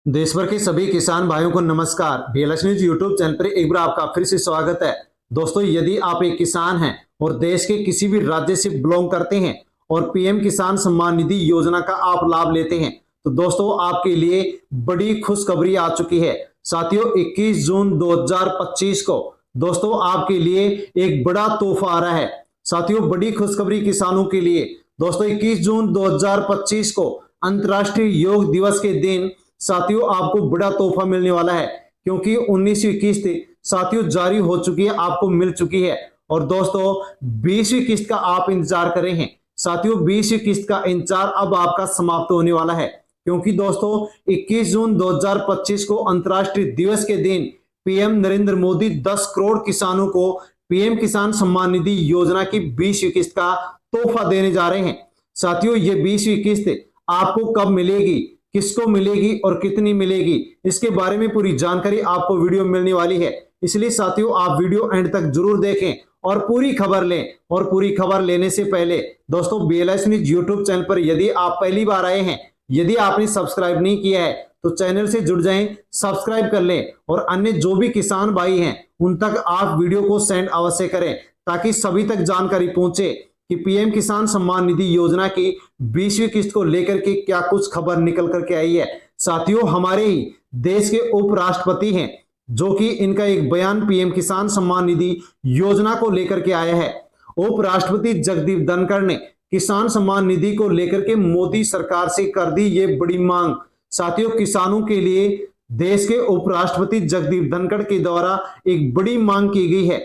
देश भर के सभी किसान भाइयों को नमस्कार। बीएलएस न्यूज यूट्यूब चैनल पर एक बार आपका फिर से स्वागत है। दोस्तों, यदि आप एक किसान हैं और देश के किसी भी राज्य से बिलोंग करते हैं और पीएम किसान सम्मान निधि योजना का आप लाभ लेते हैं, तो दोस्तों आपके लिए बड़ी खुशखबरी आ चुकी है। साथियों, 21 जून 2025 को दोस्तों आपके लिए एक बड़ा तोहफा आ रहा है। साथियों, बड़ी खुशखबरी किसानों के लिए। दोस्तों, 21 जून 2025 को अंतर्राष्ट्रीय योग दिवस के दिन साथियों आपको बड़ा तोहफा मिलने वाला है, क्योंकि 19वीं किस्त साथियों जारी हो चुकी है, आपको मिल चुकी है। और दोस्तों 20वीं किस्त का आप इंतजार कर रहे हैं। साथियों 20वीं किस्त का इंतजार अब आपका समाप्त होने वाला है, क्योंकि दोस्तों 21 जून 2025 को अंतर्राष्ट्रीय दिवस के दिन पीएम नरेंद्र मोदी 10 करोड़ किसानों को पीएम किसान सम्मान निधि योजना की 20वीं किस्त का तोहफा देने जा रहे हैं। साथियों, ये 20वीं किस्त आपको कब मिलेगी, किसको मिलेगी और कितनी मिलेगी, इसके बारे में पूरी जानकारी आपको वीडियो में मिलने वाली है। इसलिए साथियों आप वीडियो एंड तक जरूर देखें और पूरी खबर लें। और पूरी खबर लेने से पहले दोस्तों बीएलएस न्यूज यूट्यूब चैनल पर यदि आप पहली बार आए हैं, यदि आपने सब्सक्राइब नहीं किया है तो चैनल से जुड़ जाएं, सब्सक्राइब कर लें और अन्य जो भी किसान भाई हैं उन तक आप वीडियो को सेंड अवश्य करें, ताकि सभी तक जानकारी पहुंचे कि पीएम किसान सम्मान निधि योजना की 20वीं किस्त को लेकर के क्या कुछ खबर निकल करके आई है। साथियों, हमारे ही देश के उपराष्ट्रपति हैं जो कि इनका एक बयान पीएम किसान सम्मान निधि योजना को लेकर के आया है। उपराष्ट्रपति जगदीप धनखड़ ने किसान सम्मान निधि को लेकर के मोदी सरकार से कर दी ये बड़ी मांग। साथियों, किसानों के लिए देश के उपराष्ट्रपति जगदीप धनखड़ के द्वारा एक बड़ी मांग की गई है।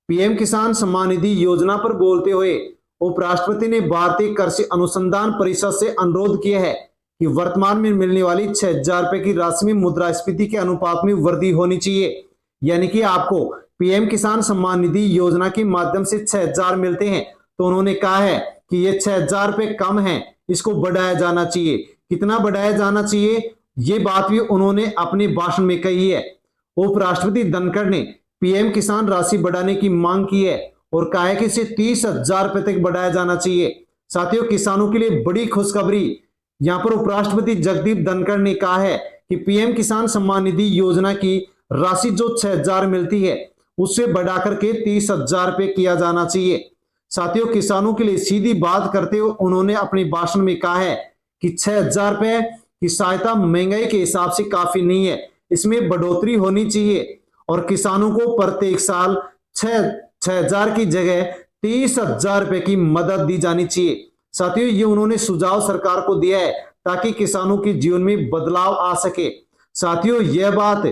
पीएम किसान सम्मान निधि योजना पर बोलते हुए उपराष्ट्रपति ने भारतीय कृषि अनुसंधान परिषद से अनुरोध किया है कि वर्तमान में मिलने वाली 6,000 रुपए की राशि में मुद्रास्फीति के अनुपात में वृद्धि होनी चाहिए। यानी कि आपको पीएम किसान सम्मान निधि योजना के माध्यम से 6,000 मिलते हैं, तो उन्होंने कहा है कि ये 6,000 रुपए कम है, इसको बढ़ाया जाना चाहिए। कितना बढ़ाया जाना चाहिए, ये बात भी उन्होंने अपने भाषण में कही है। उपराष्ट्रपति धनखड़ ने पीएम किसान राशि बढ़ाने की मांग की है और कहा है कि इसे 30,000 रुपए तक बढ़ाया जाना चाहिए। साथियों, किसानों के लिए बड़ी खुशखबरी। यहां पर उपराष्ट्रपति जगदीप धनखड़ ने कहा है कि पीएम किसान सम्मान निधि योजना की राशि जो 6,000 मिलती है उससे बढ़ाकर के 30,000 रुपए किया जाना चाहिए। साथियों, किसानों के लिए सीधी बात करते हुए उन्होंने अपने भाषण में कहा है कि 6,000 रुपए की सहायता महंगाई के हिसाब से काफी नहीं है, इसमें बढ़ोतरी होनी चाहिए और किसानों को प्रत्येक साल 6,000 की जगह 30,000 रुपए की मदद दी जानी चाहिए। साथियों, ये उन्होंने सुझाव सरकार को दिया है ताकि किसानों के जीवन में बदलाव आ सके। साथियों, यह बात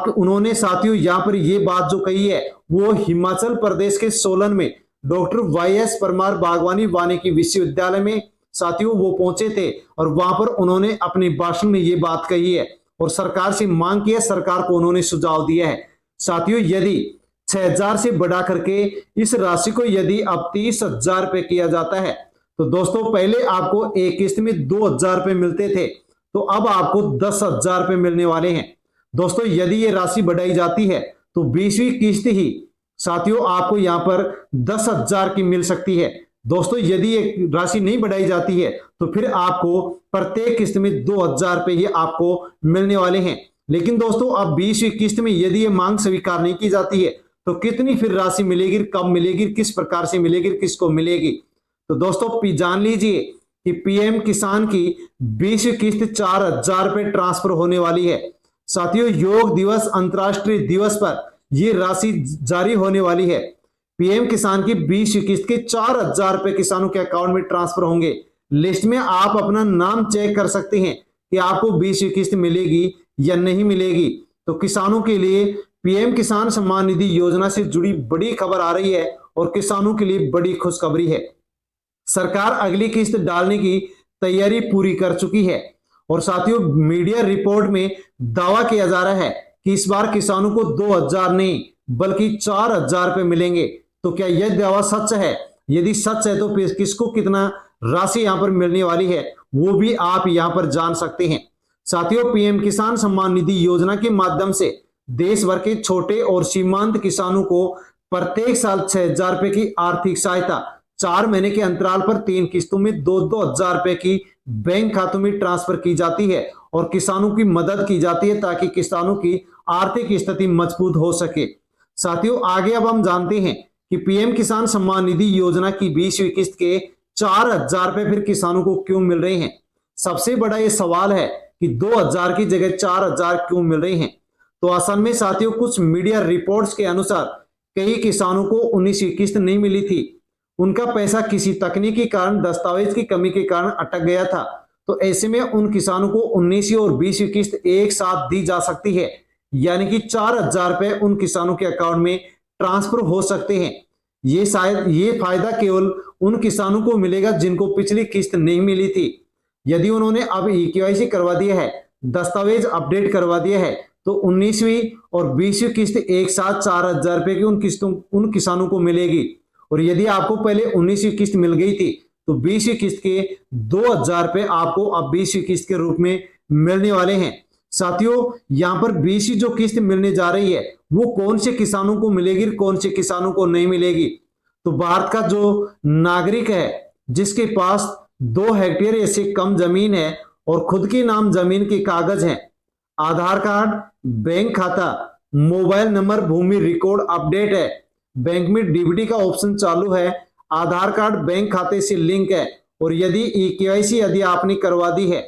उन्होंने साथियों यहां पर यह बात जो कही है वो हिमाचल प्रदेश के सोलन में डॉक्टर वाईएस परमार बागवानी वानिकी विश्वविद्यालय में साथियों वो पहुंचे थे और वहां पर उन्होंने अपने भाषण में ये बात कही है और सरकार से मांग की है, सरकार को उन्होंने सुझाव दिया है। साथियों, यदि 6,000 से बढ़ा करके इस राशि को यदि अब 30,000 रुपए किया जाता है, तो दोस्तों पहले आपको एक किस्त में 2,000 रुपए मिलते थे, तो अब आपको 10,000 रुपए मिलने वाले हैं। दोस्तों, यदि ये राशि बढ़ाई जाती है तो 20वीं किस्त ही साथियों आपको यहां पर 10,000 की मिल सकती है। दोस्तों, यदि ये राशि नहीं बढ़ाई जाती है तो फिर आपको प्रत्येक किस्त में 2,000 रुपए ही आपको मिलने वाले हैं। लेकिन दोस्तों अब 20वीं किस्त में यदि ये मांग स्वीकार नहीं की जाती है तो कितनी फिर राशि मिलेगी, कब मिलेगी, किस प्रकार से मिलेगी, किसको मिलेगी। तो दोस्तों जान लीजिए कि पीएम किसान की 20वीं किस्त 4,000 रुपए ट्रांसफर होने वाली है। साथियों, योग दिवस अंतर्राष्ट्रीय दिवस पर यह राशि जारी होने वाली है। पीएम किसान की 20वीं किस्त के 4,000 रुपए किसानों के अकाउंट में ट्रांसफर होंगे। लिस्ट में आप अपना नाम चेक कर सकते हैं कि आपको 20वीं किस्त मिलेगी या नहीं मिलेगी। तो किसानों के लिए पीएम किसान सम्मान निधि योजना से जुड़ी बड़ी खबर आ रही है और किसानों के लिए बड़ी खुशखबरी है। सरकार अगली किस्त डालने की तैयारी पूरी कर चुकी है और साथियों मीडिया रिपोर्ट में दावा किया जा रहा है कि इस बार किसानों को 2,000 नहीं बल्कि 4,000 रुपए मिलेंगे। तो क्या यह दावा सच है? यदि सच है तो फिर किसको कितना राशि यहां पर मिलने वाली है वो भी आप यहां पर जान सकते हैं। साथियों, पीएम किसान सम्मान निधि योजना के माध्यम से देश भर के छोटे और सीमांत किसानों को प्रत्येक साल 6,000 रुपए की आर्थिक सहायता 4 महीने के अंतराल पर 3 किस्तों में 2-2 हजार रुपए की बैंक खातों में ट्रांसफर की जाती है और किसानों की मदद की जाती है ताकि किसानों की आर्थिक स्थिति मजबूत हो सके। साथियों, आगे अब हम जानते हैं कि पीएम किसान सम्मान निधि योजना की 20वीं किस्त के 4,000 रुपए फिर किसानों को क्यों मिल रहे हैं। सबसे बड़ा ये सवाल है कि 2,000 की जगह 4,000 क्यों मिल रहे हैं। तो असल में साथियों, कुछ मीडिया रिपोर्ट्स के अनुसार कई किसानों को 19वीं किस्त नहीं मिली थी। उनका पैसा किसी तकनीकी कारण, दस्तावेज की कमी के कारण अटक गया था। तो ऐसे में उन किसानों को 19वीं और 20वीं किस्त एक साथ दी जा सकती है, यानी कि 4,000 रुपए उन किसानों के अकाउंट में ट्रांसफर हो सकते हैं। ये फायदा केवल उन किसानों को मिलेगा जिनको पिछली किस्त नहीं मिली थी। यदि उन्होंने अब केवाईसी करवा दिया है, दस्तावेज अपडेट करवा दिया है, तो 19वीं और 20वीं किस्त एक साथ 4,000 रुपए की उन किसानों को मिलेगी। और यदि आपको पहले 19वीं किस्त मिल गई थी तो 20वीं किस्त के 2,000 रुपए आपको अब 20वीं किस्त के रूप में मिलने वाले हैं। साथियों, यहां पर 20वीं जो किस्त मिलने जा रही है वो कौन से किसानों को मिलेगी, कौन से किसानों को नहीं मिलेगी। तो भारत का जो नागरिक है जिसके पास 2 हेक्टेयर से कम जमीन है और खुद के नाम जमीन के कागज हैं, आधार कार्ड, बैंक खाता, मोबाइल नंबर, भूमि रिकॉर्ड अपडेट है, बैंक में डीबीटी का ऑप्शन चालू है, आधार कार्ड बैंक खाते से लिंक है, और यदि केवाईसी यदि आपने करवा दी है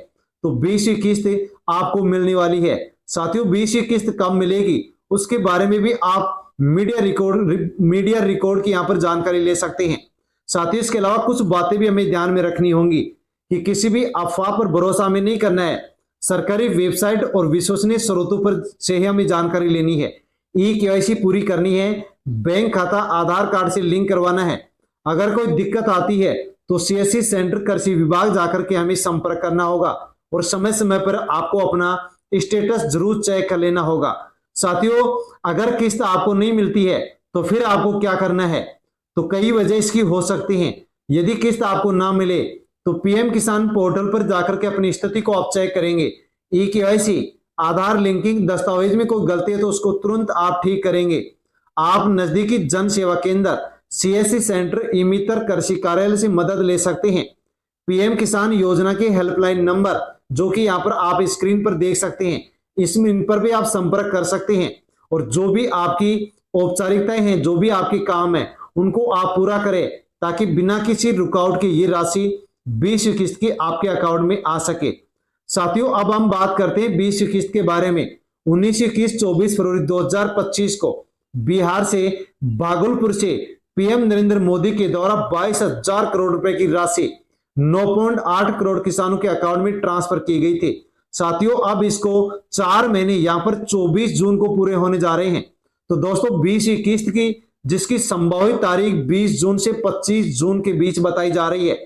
तो 20वीं किस्त आपको मिलने वाली है। साथियों, 20वीं किस्त कब मिलेगी उसके बारे में भी आप मीडिया रिकॉर्ड की यहां पर जानकारी ले सकते हैं। साथियों, इसके अलावा कुछ बातें भी हमें ध्यान में रखनी होंगी कि किसी भी अफवाह पर भरोसा हमें नहीं करना है। सरकारी वेबसाइट और विश्वसनीय स्रोतों पर से ही हमें जानकारी लेनी है। केवाईसी पूरी करनी है, बैंक खाता आधार कार्ड से लिंक करवाना है। अगर कोई दिक्कत आती है तो सीएससी सेंटर कृषि विभाग जाकर के हमें संपर्क करना होगा और समय समय पर आपको अपना स्टेटस जरूर चेक कर लेना होगा। साथियों, अगर किस्त आपको नहीं मिलती है तो फिर आपको क्या करना है, तो कई वजह इसकी हो सकती हैं। यदि किस्त आपको ना मिले तो पीएम किसान पोर्टल पर जाकर के अपनी स्थिति को आप चेक करेंगे। केवाईसी, आधार लिंकिंग, दस्तावेज में कोई गलती है तो उसको तुरंत आप ठीक करेंगे। आप नजदीकी जन सेवा केंद्र, सीएससी सेंटर, ई-मित्र कृषि कार्यालय से मदद ले सकते हैं। पीएम किसान योजना के हेल्पलाइन नंबर जो कि यहाँ पर आप स्क्रीन पर देख सकते हैं, इसमें इन पर भी आप संपर्क कर सकते हैं और जो भी आपकी औपचारिकताएं हैं, जो भी आपके काम है, उनको आप पूरा करें ताकि बिना किसी रुकावट के ये राशि 20वीं किस्त की आपके अकाउंट में आ सके। साथियों, अब हम बात करते हैं 20वीं किस्त के बारे में। 19वीं किस्त 24 फरवरी 2025 को बिहार से भागलपुर से पीएम नरेंद्र मोदी के द्वारा 22,000 करोड़ रुपए की राशि 9.8 करोड़ किसानों के अकाउंट में ट्रांसफर की गई थी। साथियों, अब इसको 4 महीने यहां पर 24 जून को पूरे होने जा रहे हैं। तो दोस्तों, 20वीं किस्त की जिसकी संभावित तारीख 20 जून से 25 जून के बीच बताई जा रही है।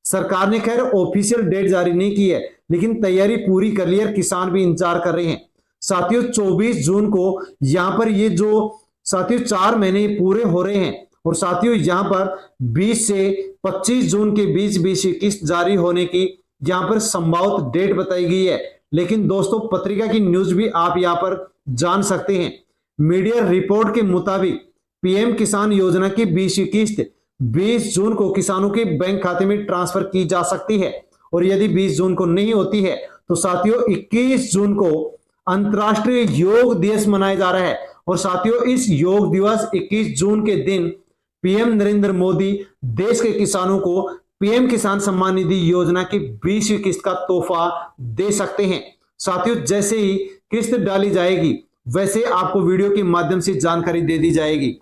सरकार ने खैर ऑफिशियल डेट जारी नहीं की है, लेकिन तैयारी पूरी कर ली है, किसान भी इंतजार कर रहे हैं। साथियों, 24 जून को यहां पर ये जो साथियों 4 महीने पूरे हो रहे हैं और साथियों यहां पर 20 से 25 जून के बीच 20वीं किस्त जारी होने की यहां पर संभावित डेट बताई गई है। लेकिन दोस्तों, पत्रिका की न्यूज भी आप यहां पर जान सकते हैं। मीडिया रिपोर्ट के मुताबिक पीएम किसान योजना की 20वीं किस्त 20 जून को किसानों के बैंक खाते में ट्रांसफर की जा सकती है और यदि 20 जून को नहीं होती है तो साथियों 21 जून को अंतर्राष्ट्रीय योग दिवस मनाया जा रहा है। और साथियों, इस योग दिवस 21 जून के दिन पीएम नरेंद्र मोदी देश के किसानों को पीएम किसान सम्मान निधि योजना की 20वीं किस्त का तोहफा दे सकते हैं। साथियों, जैसे ही किस्त डाली जाएगी वैसे आपको वीडियो के माध्यम से जानकारी दे दी जाएगी।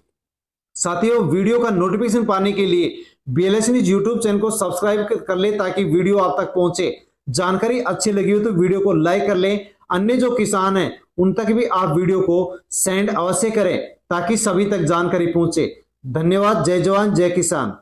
साथियों, वीडियो का नोटिफिकेशन पाने के लिए बीएलएस न्यूज यूट्यूब चैनल को सब्सक्राइब कर ले ताकि वीडियो आप तक पहुंचे। जानकारी अच्छी लगी हो तो वीडियो को लाइक कर लें। अन्य जो किसान हैं उन तक भी आप वीडियो को सेंड अवश्य करें ताकि सभी तक जानकारी पहुंचे। धन्यवाद। जय जवान जय किसान।